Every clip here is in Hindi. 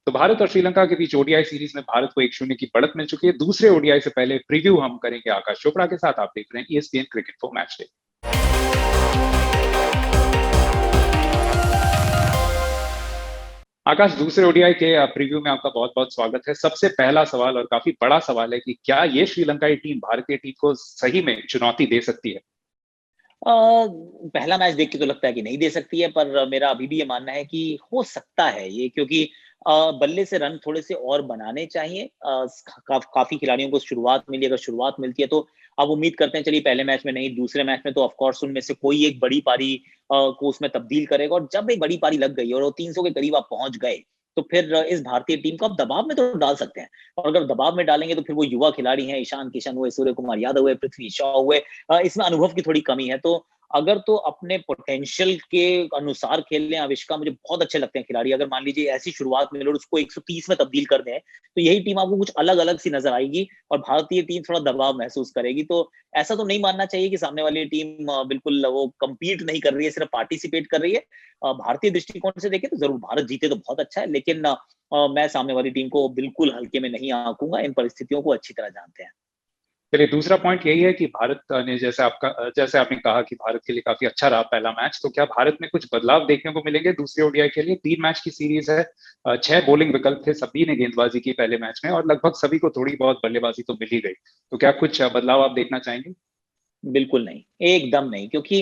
तो भारत और श्रीलंका के बीच ओडीआई सीरीज में भारत को 1-0 की बढ़त मिल चुकी है। दूसरे ओडीआई से पहले प्रीव्यू हम करेंगे आकाश चोपड़ा के साथ। आप देख रहे हैं ESPN cricket for match day. Aakash, दूसरे ओडीआई के प्रीव्यू में आपका बहुत बहुत स्वागत है। सबसे पहला सवाल और काफी बड़ा सवाल है कि क्या ये श्रीलंकाई टीम भारतीय टीम को सही में चुनौती दे सकती है? पहला मैच देख के तो लगता है कि नहीं दे सकती है, पर मेरा अभी भी ये मानना है कि हो सकता है ये, क्योंकि बल्ले से रन थोड़े से और बनाने चाहिए। काफी खिलाड़ियों को शुरुआत मिली, अगर शुरुआत मिलती है तो अब उम्मीद करते हैं, चलिए पहले मैच में नहीं, दूसरे मैच में तो ऑफ कोर्स उनमें से कोई एक बड़ी पारी को उसमें तब्दील करेगा। और जब एक बड़ी पारी लग गई और वो 300 के करीब आप पहुंच गए, तो फिर इस भारतीय टीम को आप दबाव में तो डाल सकते हैं। और अगर दबाव में डालेंगे तो फिर वो युवा खिलाड़ी हैं, ईशान किशन हुए, सूर्य कुमार यादव हुए, पृथ्वी शॉ हुए, इसमें अनुभव की थोड़ी कमी है। तो अगर तो अपने पोटेंशियल के अनुसार खेल लें, आविष्का मुझे बहुत अच्छे लगते हैं खिलाड़ी। अगर मान लीजिए ऐसी शुरुआत मिले और उसको 130 में तब्दील कर दें, तो यही टीम आपको कुछ अलग-अलग सी नज़र आएगी और भारतीय टीम थोड़ा दबाव महसूस करेगी। तो ऐसा तो नहीं मानना चाहिए कि सामने वाली टीम बिल्कुल वो कम्पीट नहीं कर रही है, सिर्फ पार्टिसिपेट कर रही है। भारतीय दृष्टिकोण से देखें तो ज़रूर भारत जीते तो बहुत अच्छा है, लेकिन मैं सामने वाली टीम को बिल्कुल हल्के में नहीं आंकूँगा, इन परिस्थितियों को अच्छी तरह जानते हैं। चलिए, दूसरा पॉइंट यही है कि भारत ने जैसे आपने कहा कि भारत के लिए काफी अच्छा रहा पहला मैच। तो क्या भारत में कुछ बदलाव देखने को मिलेंगे दूसरे ओडीआई के लिए? 3 मैच की सीरीज है, 6 बॉलिंग विकल्प थे, सभी ने गेंदबाजी की पहले मैच में और लगभग सभी को थोड़ी बहुत बल्लेबाजी तो मिल ही गई। तो क्या कुछ बदलाव आप देखना चाहेंगे? बिल्कुल नहीं, एकदम नहीं, क्योंकि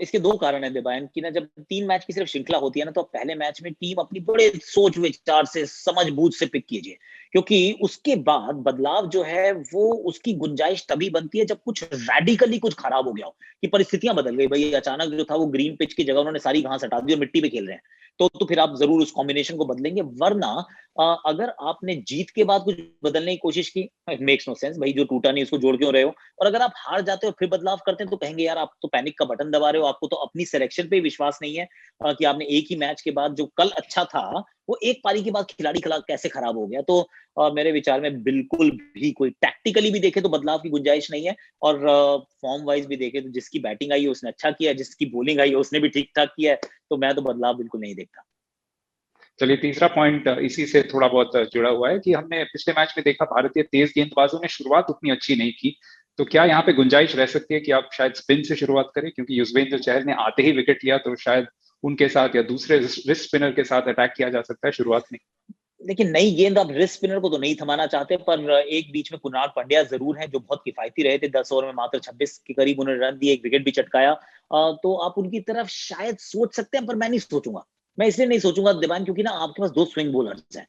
इसके 2 कारण हैं दिबायन कि ना, जब 3 मैच की सिर्फ श्रृंखला होती है ना, तो आप पहले मैच में टीम अपनी बड़े सोच-विचार से, समझ-बूझ से पिक कीजिए। क्योंकि उसके बाद बदलाव जो है वो उसकी गुंजाइश तभी बनती है जब कुछ रेडिकली कुछ खराब हो गया हो, कि परिस्थितियाँ बदल गई। भई अचानक जो था वो ग्रीन पिच की जगह उन्होंने सारी घास हटा दी और मिट्टी पे खेल रहे हैं। तो फिर आप ज़रूर उस कॉम्बिनेशन को बदलेंगे, वरना अगर आपने जीत के बाद कुछ बदलने की कोशिश की, इट मेक्स नो सेंस। भई जो टूटा नहीं उसको जोड़ क्यों रहे हो? और अगर आप हार जाते हो फिर बदलाव करते हैं, तो कहेंगे यार आप तो पैनिक का बटन दबा रहे हो, आपको तो अपनी सिलेक्शन पे ही विश्वास नहीं है, कि आपने एक ही मैच के बाद जो कल अच्छा था, वो एक पारी के बाद खिलाड़ी खिला कैसे खराब हो गया। तो मेरे विचार में बिल्कुल भी कोई टैक्टिकली भी देखे तो बदलाव की गुंजाइश नहीं है, और फॉर्म वाइज भी देखे तो जिसकी बैटिंग आई है उसने अच्छा किया है, जिसकी बॉलिंग आई है उसने भी ठीक ठाक किया है। तो मैं तो बदलाव बिल्कुल नहीं देखता। चलिए, तीसरा पॉइंट इसी से थोड़ा बहुत जुड़ा हुआ है कि हमने पिछले मैच में देखा भारतीय तेज गेंदबाजों ने शुरुआत उतनी अच्छी नहीं की। तो क्या यहाँ पे गुंजाइश रह सकती है कि आप शायद स्पिन से शुरुआत करें, क्योंकि युजवेंद्र चहल ने आते ही विकेट लिया, तो शायद उनके साथ या दूसरे रिस्ट स्पिनर के साथ अटैक किया जा सकता है शुरुआत में? देखिए, नई गेंद आप रिस्ट स्पिनर को तो नहीं थमाना चाहते, पर एक बीच में कुणाल पांड्या ज़रूर हैं, जो बहुत किफ़ायती रहे थे। 10 ओवर में मात्र 26 के करीब उन्होंने रन दिए, 1 विकेट भी चटकाया। तो आप उनकी तरफ शायद सोच सकते हैं, पर मैं नहीं सोचूँगा। मैं इसलिए नहीं सोचूँगा दिवान, क्योंकि ना आपके पास 2 स्विंग बॉलर्स हैं।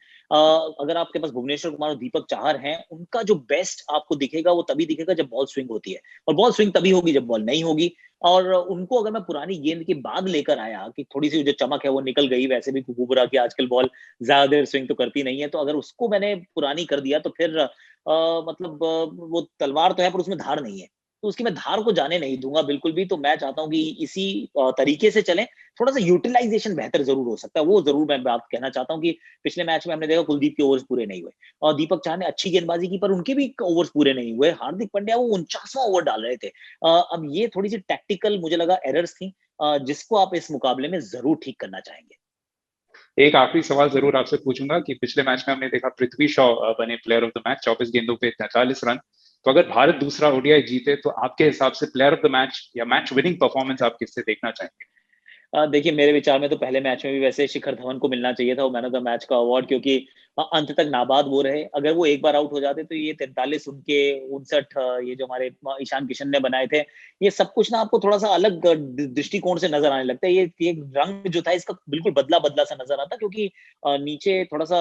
अगर आपके पास भुवनेश्वर कुमार और दीपक चाहर हैं, उनका जो बेस्ट आपको दिखेगा, वो तभी दिखेगा जब बॉल स्विंग होती है, और बॉल स्विंग तभी होगी जब बॉल नहीं होगी। और उनको अगर मैं पुरानी गेंद के बाद लेकर आया कि थोड़ी-सी जो चमक है वो निकल गई, वैसे भी बुमराह की आजकल बॉल ज़्यादा देर स्विंग तो करती नहीं है, तो अगर उसको मैंने पुरानी कर दिया तो फिर मतलब वो तलवार तो है पर उसमें धार नहीं है। तो उसकी मैं धार को जाने नहीं दूँगा बिल्कुल भी। तो मैं चाहता हूँ कि इसी तरीके से चलें, थोड़ा-सा यूटिलाइज़ेशन बेहतर ज़रूर हो सकता है, वो ज़रूर मैं बात कहना चाहता हूँ कि पिछले मैच में हमने देखा कुलदीप के ओवर्स पूरे नहीं हुए, और दीपक चाहर ने अच्छी गेंदबाज़ी की पर उनके भी ओवर्स पूरे नहीं हुए। हार्दिक पांड्या वो 49वां ओवर डाल रहे थे। अब ये थोड़ी-सी टैक्टिकल मुझे लगा एरर्स थी, जिसको आप इस मुकाबले में ज़रूर ठीक करना चाहेंगे। एक आखिरी सवाल जरूर आपसे पूछूंगा कि पिछले मैच में हमने देखा पृथ्वी शॉ बने प्लेयर ऑफ द मैच, 24 गेंदों पे 43 रन। तो अगर भारत दूसरा ओडीआई जीते तो आपके हिसाब से प्लेयर ऑफ द मैच या मैच विनिंग परफॉर्मेंस आप किससे देखना चाहेंगे? देखिए, मेरे विचार में तो पहले मैच में भी वैसे शिखर धवन को मिलना चाहिए था वो मैन ऑफ द मैच का अवार्ड, क्योंकि अंत तक नाबाद वो रहे। अगर वो एक बार आउट हो जाते तो ये 43 उनके 59 ये जो हमारे ईशान किशन ने बनाए थे, ये सब कुछ ना आपको थोड़ा-सा अलग दृष्टिकोण से नज़र आने लगता है। ये रंग जो था इसका बिल्कुल बदला-बदला सा नज़र आता, क्योंकि नीचे थोड़ा-सा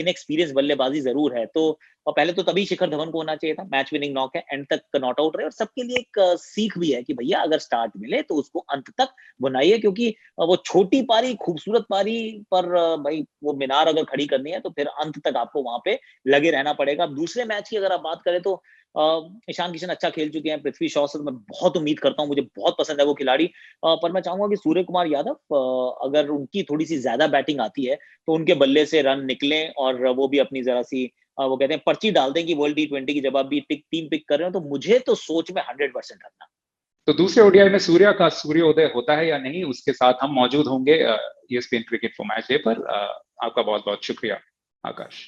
इनएक्सपीरियंस बल्लेबाज़ी ज़रूर है। तो पहले तो तभी शिखर धवन को होना चाहिए था, मैच विनिंग नॉक है, एंड तक नॉट आउट रहे, और सबके लिए एक सीख भी है कि भैया अगर स्टार्ट मिले तो उसको अंत तक बनाइए, क्योंकि वो छोटी पारी, खूबसूरत पारी पर भई वो मीनार अगर खड़ी करनी है तो फिर अंत तक आपको वहाँ पे लगे रहना पड़ेगा। अब दूसरे मैच की अगर आप बात करें तो ईशान किशन अच्छा खेल चुके हैं, पृथ्वी शॉ से तो मैं बहुत उम्मीद करता हूँ, मुझे बहुत पसंद है वो खिलाड़ी। पर मैं चाहूँगा कि सूर्य कुमार यादव, अगर उनकी थोड़ी-सी ज़्यादा बैटिंग आती है, तो उनके बल्ले से रन निकलें और वो भी अपनी ज़रा-सी वो कहते हैं पर्ची डाल दें कि वर्ल्ड टी20 की जब आप भी टिक टीम पिक कर रहे हो, तो मुझे तो सोच में 100% रखना। तो दूसरे ओडीआई में सूर्या का सूर्योदय होता है या नहीं, उसके साथ हम मौजूद होंगे ESPN cricket for match day पर। आपका बहुत बहुत शुक्रिया आकाश।